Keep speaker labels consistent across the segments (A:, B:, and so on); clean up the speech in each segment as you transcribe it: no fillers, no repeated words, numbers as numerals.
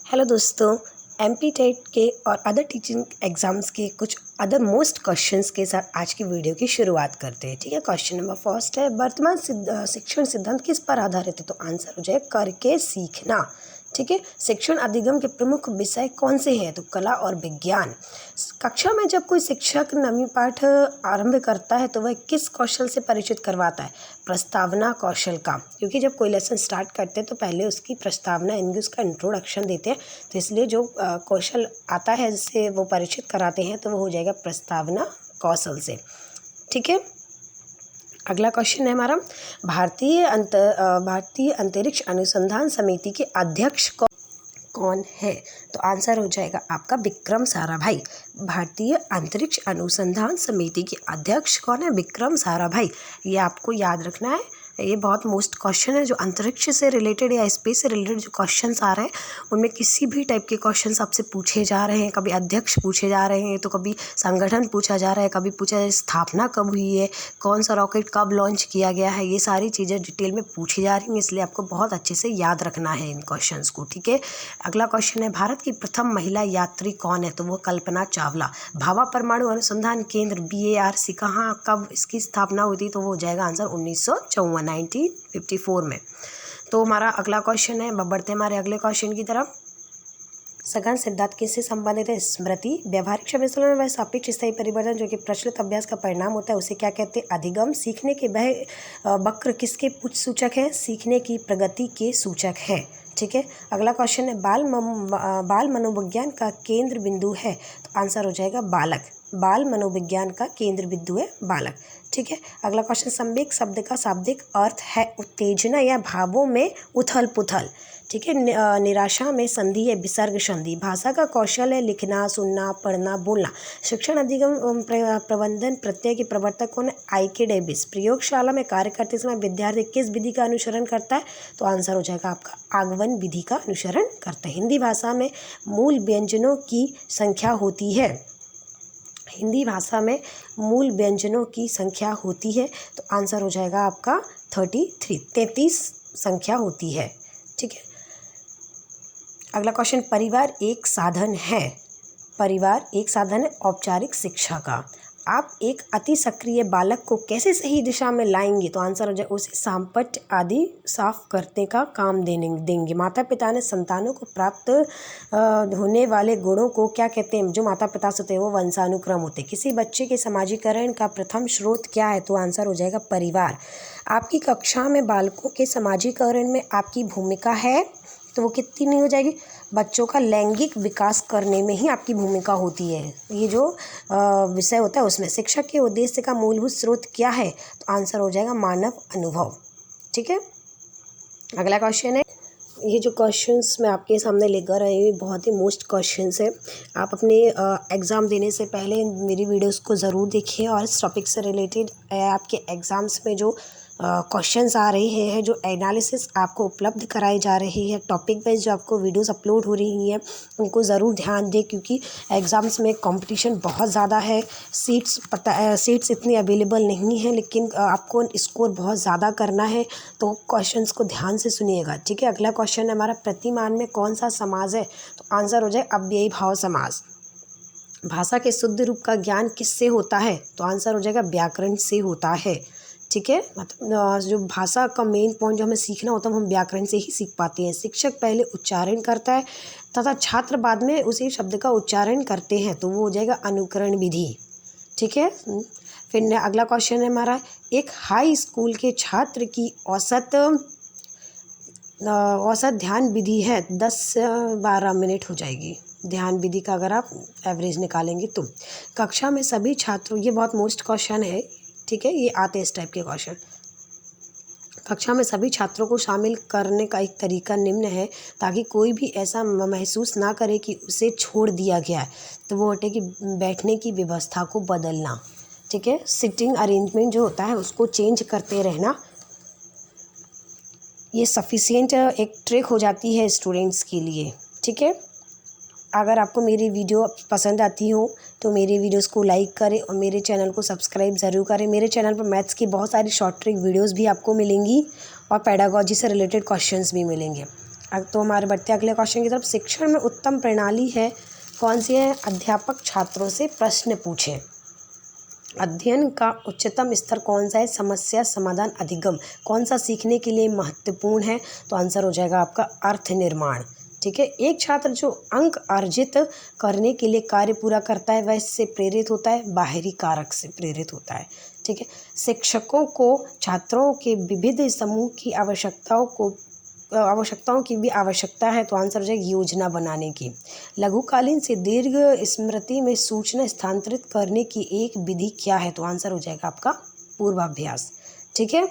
A: Hello दोस्तों, MP TET के और अदर टीचिंग एग्ज़ाम्स के कुछ अदर मोस्ट क्वेश्चंस के साथ आज की वीडियो की शुरुआत करते हैं। ठीक है, क्वेश्चन नंबर फर्स्ट है, वर्तमान शिक्षण सिद्धांत किस पर आधारित है? तो आंसर हो जाए करके सीखना। ठीक है, शिक्षण अधिगम के प्रमुख विषय कौन से हैं? तो कला और विज्ञान। कक्षा में जब कोई शिक्षक नवीन पाठ आरंभ करता है तो वह किस कौशल से परिचित करवाता है? प्रस्तावना कौशल का, क्योंकि जब कोई लेसन स्टार्ट करते हैं तो पहले उसकी प्रस्तावना यानी उसका इंट्रोडक्शन देते हैं, तो इसलिए जो कौशल आता है जिससे वो परिचित कराते हैं तो वो हो जाएगा प्रस्तावना कौशल से। ठीक है, अगला क्वेश्चन है हमारा, भारतीय अंतरिक्ष अनुसंधान समिति के अध्यक्ष कौन है? तो आंसर हो जाएगा आपका विक्रम साराभाई। भारतीय अंतरिक्ष अनुसंधान समिति के अध्यक्ष कौन है? विक्रम साराभाई। ये आपको याद रखना है, ये बहुत मोस्ट क्वेश्चन है जो अंतरिक्ष से रिलेटेड या स्पेस से रिलेटेड जो क्वेश्चंस आ रहे हैं उनमें किसी भी टाइप के क्वेश्चंस आपसे पूछे जा रहे हैं। कभी अध्यक्ष पूछे जा रहे हैं, तो कभी संगठन पूछा जा रहा है, कभी पूछा जा रहा है स्थापना कब हुई है, कौन सा रॉकेट कब लॉन्च किया गया है, ये सारी चीज़ें डिटेल में पूछी जा रही हैं, इसलिए आपको बहुत अच्छे से याद रखना है इन क्वेश्चन को। ठीक है, अगला क्वेश्चन है, भारत की प्रथम महिला यात्री कौन है? तो वो कल्पना चावला। भाभा परमाणु अनुसंधान केंद्र BARC कहाँ कब इसकी स्थापना हुई थी? तो वो हो जाएगा आंसर 1954 में। तो हमारा अगला क्वेश्चन है, बढ़ते हमारे अगले क्वेश्चन की तरफ। सघन सिद्धांत किससे संबंधित है? स्मृति। व्यवहारिक शब्द में वह सापेक्ष स्थायी परिवर्तन जो कि प्रचलित अभ्यास का परिणाम होता है उसे क्या कहते हैं? अधिगम। सीखने के वह वक्र किसके सूचक है? सीखने की प्रगति के सूचक है। ठीक है, अगला क्वेश्चन है, बाल मनोविज्ञान का केंद्र बिंदु है? तो आंसर हो जाएगा बालक। बाल मनोविज्ञान का केंद्र बिंदु है बालक। ठीक है, अगला क्वेश्चन, संवेग शब्द का शाब्दिक अर्थ है उत्तेजना या भावों में उथल पुथल। ठीक है, निराशा में संधि है विसर्ग संधि। भाषा का कौशल है लिखना, सुनना, पढ़ना, बोलना। शिक्षण अधिगम प्रबंधन प्रत्यय के प्रवर्तक कौन है? IK Davis. प्रयोगशाला में कार्य करते समय विद्यार्थी किस विधि का अनुसरण करता है? तो आंसर हो जाएगा आपका आगमन विधि का अनुसरण करता है। हिंदी भाषा में मूल व्यंजनों की संख्या होती है। हिंदी भाषा में मूल व्यंजनों की संख्या होती है, तो आंसर हो जाएगा आपका 33 संख्या होती है। ठीक है, अगला क्वेश्चन, परिवार एक साधन है? परिवार एक साधन है औपचारिक शिक्षा का। आप एक अति सक्रिय बालक को कैसे सही दिशा में लाएंगे? तो आंसर हो जाए उसे सांपट आदि साफ करने का काम देंगे। माता पिता ने संतानों को प्राप्त होने वाले गुणों को क्या कहते हैं? जो माता पिता से होते हैं वो वंशानुक्रम होते हैं। किसी बच्चे के समाजीकरण का प्रथम स्रोत क्या है? तो आंसर हो जाएगा परिवार। आपकी कक्षा में बालकों के समाजीकरण में आपकी भूमिका है? तो वो कितनी नहीं हो जाएगी? बच्चों का लैंगिक विकास करने में ही आपकी भूमिका होती है। ये जो विषय होता है उसमें। शिक्षक के उद्देश्य का मूलभूत स्रोत क्या है? तो आंसर हो जाएगा मानव अनुभव। ठीक है, अगला क्वेश्चन है, ये जो क्वेश्चंस मैं आपके सामने लेकर आई हूँ बहुत ही मोस्ट क्वेश्चंस है। आप अपने एग्ज़ाम देने से पहले मेरी वीडियोस को ज़रूर देखिए और इस टॉपिक से रिलेटेड आपके एग्ज़ाम्स में जो क्वेश्चंस आ रहे हैं, जो एनालिसिस आपको उपलब्ध कराई जा रही है, टॉपिक वाइज जो आपको वीडियोस अपलोड हो रही हैं उनको ज़रूर ध्यान दें, क्योंकि एग्ज़ाम्स में कंपटीशन बहुत ज़्यादा है। सीट्स इतनी अवेलेबल नहीं है, लेकिन आपको स्कोर बहुत ज़्यादा करना है, तो क्वेश्चंस को ध्यान से सुनिएगा। ठीक है, अगला क्वेश्चन है हमारा, प्रतिमान में कौन सा समास है? तो आंसर हो जाए अव्ययी भाव समास। भाषा के शुद्ध रूप का ज्ञान किससे होता है? तो आंसर हो जाएगा व्याकरण से होता है। ठीक है, मतलब जो भाषा का मेन पॉइंट जो हमें सीखना होता है हम व्याकरण से ही सीख पाते हैं। शिक्षक पहले उच्चारण करता है तथा छात्र बाद में उसी शब्द का उच्चारण करते हैं, तो वो हो जाएगा अनुकरण विधि। ठीक है, फिर अगला क्वेश्चन है हमारा, एक हाई स्कूल के छात्र की औसत ध्यान विधि है 10 से 12 मिनट हो जाएगी। ध्यान विधि का अगर आप एवरेज निकालेंगे तो कक्षा में सभी छात्रों, ये बहुत मोस्ट क्वेश्चन है। ठीक है, ये आते हैं इस टाइप के क्वेश्चन। कक्षा में सभी छात्रों को शामिल करने का एक तरीका निम्न है ताकि कोई भी ऐसा महसूस ना करे कि उसे छोड़ दिया गया है। तो वो होता है कि बैठने की व्यवस्था को बदलना। ठीक है, सिटिंग अरेंजमेंट जो होता है उसको चेंज करते रहना, ये सफिशिएंट एक ट्रिक हो जाती है स्टूडेंट्स के लिए। ठीक है, अगर आपको मेरी वीडियो पसंद आती हो तो मेरे वीडियोस को लाइक करें और मेरे चैनल को सब्सक्राइब ज़रूर करें। मेरे चैनल पर मैथ्स की बहुत सारी शॉर्ट ट्रिक वीडियोस भी आपको मिलेंगी और पेडागॉजी से रिलेटेड क्वेश्चंस भी मिलेंगे। तो हमारे बढ़ते अगले क्वेश्चन की तरफ। शिक्षण में उत्तम प्रणाली है कौन सी है? अध्यापक छात्रों से प्रश्न पूछें। अध्ययन का उच्चतम स्तर कौन सा है? समस्या समाधान अधिगम। कौन सा सीखने के लिए महत्वपूर्ण है? तो आंसर हो जाएगा आपका अर्थ निर्माण। ठीक है, एक छात्र जो अंक अर्जित करने के लिए कार्य पूरा करता है वह इससे प्रेरित होता है, बाहरी कारक से प्रेरित होता है। ठीक है, शिक्षकों को छात्रों के विविध समूह की आवश्यकताओं की भी आवश्यकता है। तो आंसर हो जाएगा योजना बनाने की। लघुकालीन से दीर्घ स्मृति में सूचना स्थानांतरित करने की एक विधि क्या है? तो आंसर हो जाएगा आपका पूर्वाभ्यास। ठीक है,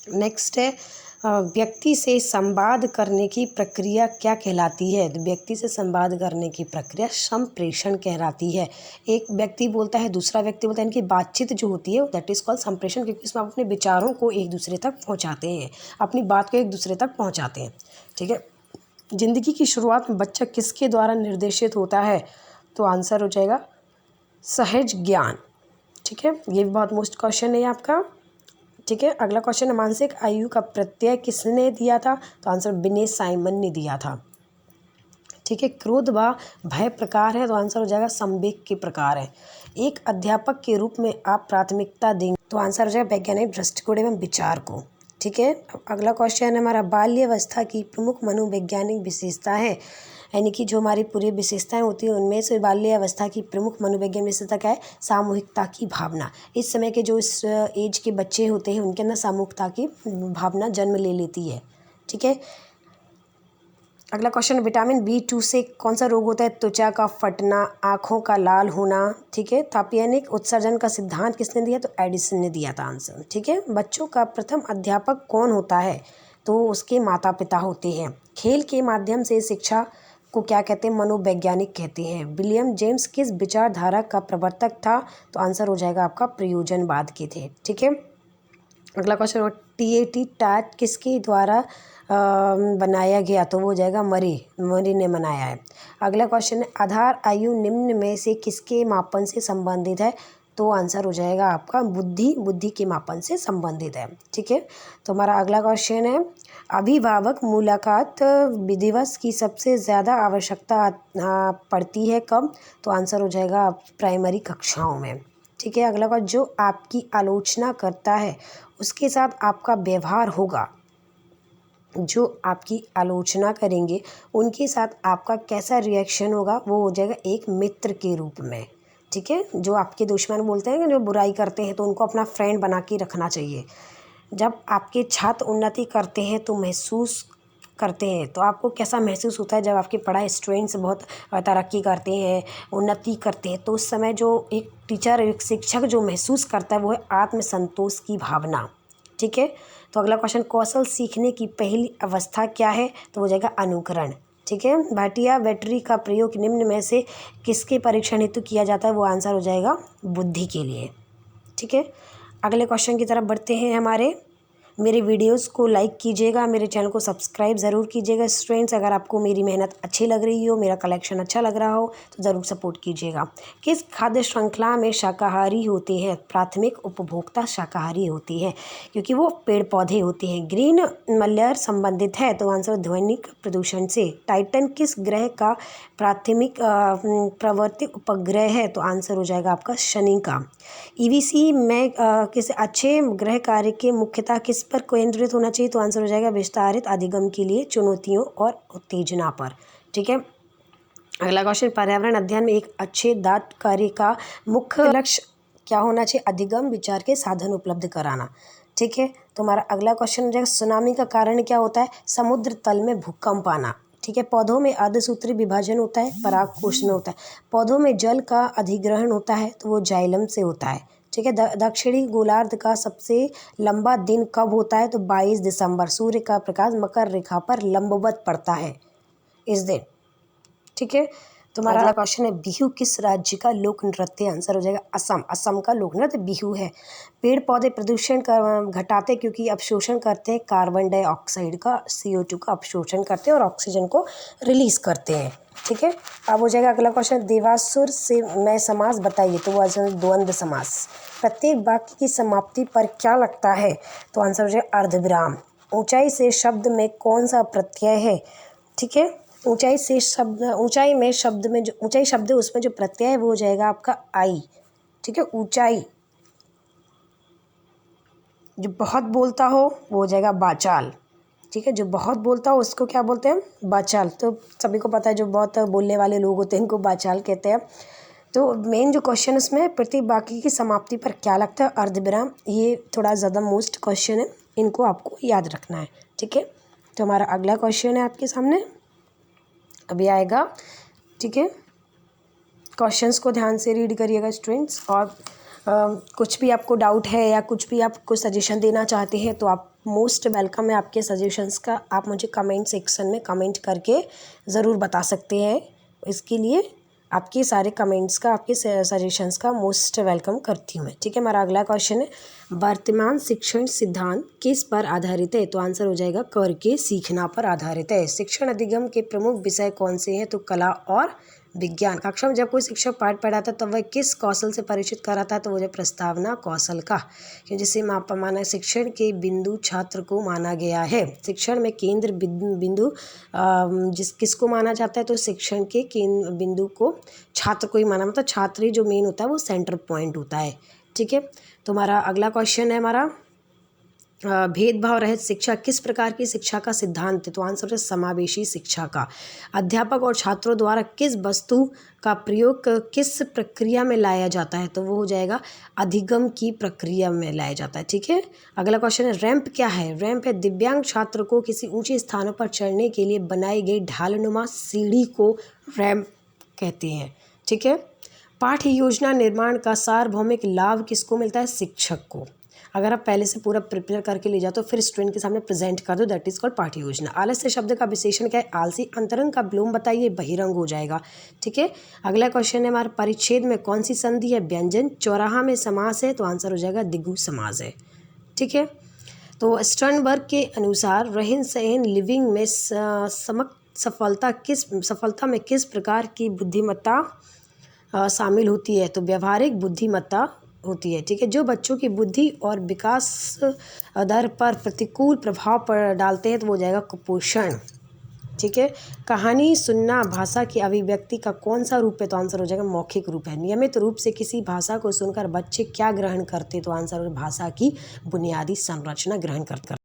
A: नेक्स्ट है व्यक्ति से संवाद करने की प्रक्रिया क्या कहलाती है? तो व्यक्ति से संवाद करने की प्रक्रिया संप्रेषण कहलाती है। एक व्यक्ति बोलता है, दूसरा व्यक्ति बोलता है, इनकी बातचीत जो होती है दैट इज़ कॉल्ड संप्रेषण, क्योंकि इसमें आप अपने विचारों को एक दूसरे तक पहुंचाते हैं, अपनी बात को एक दूसरे तक पहुंचाते हैं। ठीक है, जिंदगी की शुरुआत में बच्चा किसके द्वारा निर्देशित होता है? तो आंसर हो जाएगा सहज ज्ञान। ठीक है, ये भी बहुत मोस्ट क्वेश्चन है आपका। ठीक है, अगला क्वेश्चन है मानसिक आयु का प्रत्यय किसने दिया था? तो आंसर विनय साइमन ने दिया था। ठीक है, क्रोध व भय प्रकार है, तो आंसर हो जाएगा संवेग के प्रकार है। एक अध्यापक के रूप में आप प्राथमिकता देंगे? तो आंसर हो जाएगा वैज्ञानिक दृष्टिकोण एवं विचार को। ठीक है, अगला क्वेश्चन है हमारा बाल्यावस्था की प्रमुख मनोवैज्ञानिक विशेषता है, यानी कि जो हमारी पूरी विशेषताएं होती हैं उनमें से बाल्यावस्था की प्रमुख मनोवैज्ञानिक विशेषता क्या है? सामूहिकता की भावना। इस समय के जो इस एज के बच्चे होते हैं उनके अंदर सामूहिकता की भावना जन्म ले लेती है। ठीक है, अगला क्वेश्चन, विटामिन B2 से कौन सा रोग होता है? त्वचा का फटना, आँखों का लाल होना। ठीक है, तापीयनिक उत्सर्जन का सिद्धांत किसने दिया? तो एडिसन ने दिया था आंसर। ठीक है, बच्चों का प्रथम अध्यापक कौन होता है? तो उसके माता पिता होते हैं। खेल के माध्यम से शिक्षा को क्या कहते हैं? मनोवैज्ञानिक कहते हैं। विलियम जेम्स किस विचारधारा का प्रवर्तक था? तो आंसर हो जाएगा आपका प्रयोजनवाद के थे। ठीक है, अगला क्वेश्चन, टैट किसके द्वारा बनाया गया? तो वो हो जाएगा मरी ने बनाया है। अगला क्वेश्चन है आधार आयु निम्न में से किसके मापन से संबंधित है? तो आंसर हो जाएगा आपका बुद्धि के मापन से संबंधित है। ठीक है, तो हमारा अगला क्वेश्चन है अभिभावक मुलाकात दिवस की सबसे ज़्यादा आवश्यकता पड़ती है कब? तो आंसर हो जाएगा प्राइमरी कक्षाओं में। ठीक है, अगला क्वेश्चन, जो आपकी आलोचना करता है उसके साथ आपका व्यवहार होगा। जो आपकी आलोचना करेंगे उनके साथ आपका कैसा रिएक्शन होगा? वो हो जाएगा एक मित्र के रूप में। ठीक है, जो आपके दुश्मन बोलते हैं, जो बुराई करते हैं, तो उनको अपना फ्रेंड बना के रखना चाहिए। जब आपके छात्र उन्नति करते हैं तो आपको कैसा महसूस होता है? जब आपके पढ़ाई स्टूडेंट्स बहुत तरक्की करते हैं, उन्नति करते हैं, तो उस समय जो एक टीचर, एक शिक्षक जो महसूस करता है वो है आत्मसंतोष की भावना। ठीक है, तो अगला क्वेश्चन, कौशल सीखने की पहली अवस्था क्या है? तो हो जाएगा अनुकरण। ठीक है, भाटिया बैटरी का प्रयोग निम्न में से किसके परीक्षण हेतु किया जाता है? वो आंसर हो जाएगा बुद्धि के लिए। ठीक है, अगले क्वेश्चन की तरफ बढ़ते हैं हमारे। मेरे वीडियोस को लाइक कीजिएगा, मेरे चैनल को सब्सक्राइब ज़रूर कीजिएगा। स्टूडेंट्स, अगर आपको मेरी मेहनत अच्छी लग रही हो, मेरा कलेक्शन अच्छा लग रहा हो तो ज़रूर सपोर्ट कीजिएगा। किस खाद्य श्रृंखला में शाकाहारी होते हैं? प्राथमिक उपभोक्ता शाकाहारी होती है क्योंकि वो पेड़ पौधे होते हैं। ग्रीन मलयर संबंधित है, तो आंसर ध्वनिक प्रदूषण से। टाइटन किस ग्रह का प्राथमिक प्रवर्तिक उपग्रह है? तो आंसर हो जाएगा आपका शनि का। ईवीसी में किसी अच्छे गृह कार्य के मुख्यतः किस पर केंद्रित होना चाहिए? तो आंसर हो जाएगा विस्तारित अधिगम के लिए चुनौतियों और उत्तेजना पर। ठीक है, अगला क्वेश्चन, पर्यावरण अध्ययन में एक अच्छे दात कार्य का मुख्य लक्ष्य क्या होना चाहिए? अधिगम विचार के साधन उपलब्ध कराना। ठीक है, तो हमारा अगला क्वेश्चन हो जाएगा सुनामी का कारण क्या होता है? समुद्र तल में भूकंप आना। ठीक है, पौधों में अर्धसूत्री विभाजन होता है, परागकोश में होता है। पौधों में जल का अधिग्रहण होता है, तो वो जाइलम से होता है। ठीक है, दक्षिणी गोलार्ध का सबसे लंबा दिन कब होता है? तो 22 दिसंबर। सूर्य का प्रकाश मकर रेखा पर लंबवत पड़ता है इस दिन। ठीक है, तुम्हारा अगला क्वेश्चन है बिहू किस राज्य का लोक नृत्य? आंसर हो जाएगा असम का लोक नृत्य बिहू है। पेड़ पौधे प्रदूषण घटाते क्योंकि अवशोषण करते हैं कार्बन डाइऑक्साइड का, CO2 का अवशोषण करते हैं और ऑक्सीजन को रिलीज करते हैं। ठीक है, अब हो जाएगा अगला क्वेश्चन, देवासुर से मैं समास बताइए। तो वो द्वंद्व समास। प्रत्येक वाक्य की समाप्ति पर क्या लगता है? तो आंसर हो जाएगा अर्धविराम। ऊंचाई से शब्द में कौन सा प्रत्यय है? ठीक है, ऊंचाई शब्द है उसमें जो प्रत्यय है वो हो जाएगा आपका आई। ठीक है, ऊंचाई। जो बहुत बोलता हो वो हो जाएगा बाचाल। ठीक है, जो बहुत बोलता हो उसको क्या बोलते हैं? बाचाल। तो सभी को पता है जो बहुत बोलने वाले लोग होते हैं इनको बाचाल कहते हैं। तो मेन जो क्वेश्चन इसमें प्रतिवाक्य की समाप्ति पर क्या लगता है? अर्धविराम। ये थोड़ा ज़्यादा मोस्ट क्वेश्चन है, इनको आपको याद रखना है। ठीक है, तो हमारा अगला क्वेश्चन है आपके सामने अभी आएगा। ठीक है, क्वेश्चंस को ध्यान से रीड करिएगा स्टूडेंट्स, और कुछ भी आपको डाउट है या कुछ भी आपको सजेशन देना चाहते हैं तो आप मोस्ट वेलकम है आपके सजेशंस का। आप मुझे कमेंट सेक्शन में कमेंट करके ज़रूर बता सकते हैं। इसके लिए आपके सारे कमेंट्स का, आपके सजेशंस का मोस्ट वेलकम करती हूँ मैं। ठीक है, हमारा अगला क्वेश्चन है वर्तमान शिक्षण सिद्धांत किस पर आधारित है? तो आंसर हो जाएगा करके सीखना पर आधारित है। शिक्षण अधिगम के प्रमुख विषय कौन से हैं? तो कला और विज्ञान। कक्षा में जब कोई शिक्षक पाठ पढ़ाता है तो वह किस कौशल से परिचित कराता है? तो वो है प्रस्तावना कौशल का, क्योंकि जिसे माना शिक्षण के बिंदु छात्र को माना गया है। शिक्षण में केंद्र बिंदु किसको माना जाता है? तो शिक्षण के केंद्र बिंदु को छात्र को ही माना, मतलब छात्र ही जो मेन होता है वो सेंटर पॉइंट होता है। ठीक है, तो हमारा अगला क्वेश्चन है हमारा भेदभाव रहित शिक्षा किस प्रकार की शिक्षा का सिद्धांत है? तो आंसर है समावेशी शिक्षा का। अध्यापक और छात्रों द्वारा किस वस्तु का प्रयोग किस प्रक्रिया में लाया जाता है? तो वो हो जाएगा अधिगम की प्रक्रिया में लाया जाता है। ठीक है, अगला क्वेश्चन है रैंप क्या है? रैंप है दिव्यांग छात्र को किसी ऊंचे स्थानों पर चढ़ने के लिए बनाई गई ढालनुमा सीढ़ी को रैंप कहते हैं। ठीक है, पाठ्य योजना निर्माण का सार्वभौमिक लाभ किसको मिलता है? शिक्षक को। अगर आप पहले से पूरा प्रिपेयर करके ले जाओ तो फिर स्टूडेंट के सामने प्रेजेंट कर दो, दैट इज कॉल्ड पाठ्य योजना। आलस्य शब्द का विशेषण क्या है? आलसी। अंतरंग का विलोम बताइए, बहिरंग हो जाएगा। ठीक है, अगला क्वेश्चन है हमारे परिच्छेद में कौन सी संधि है? व्यंजन। चौराहा में समास है तो आंसर हो जाएगा द्विगु समास है। ठीक है, तो स्टर्नबर्ग के अनुसार रहन सहन लिविंग में सफलता में किस प्रकार की बुद्धिमत्ता शामिल होती है? तो व्यवहारिक बुद्धिमत्ता होती है। ठीक है, जो बच्चों की बुद्धि और विकास दर पर प्रतिकूल प्रभाव पर डालते हैं तो वो हो जाएगा कुपोषण। ठीक है, कहानी सुनना भाषा की अभिव्यक्ति का कौन सा रूप है? तो आंसर हो जाएगा मौखिक रूप है। नियमित रूप से किसी भाषा को सुनकर बच्चे क्या ग्रहण करते? तो आंसर हो भाषा की बुनियादी संरचना ग्रहण करते।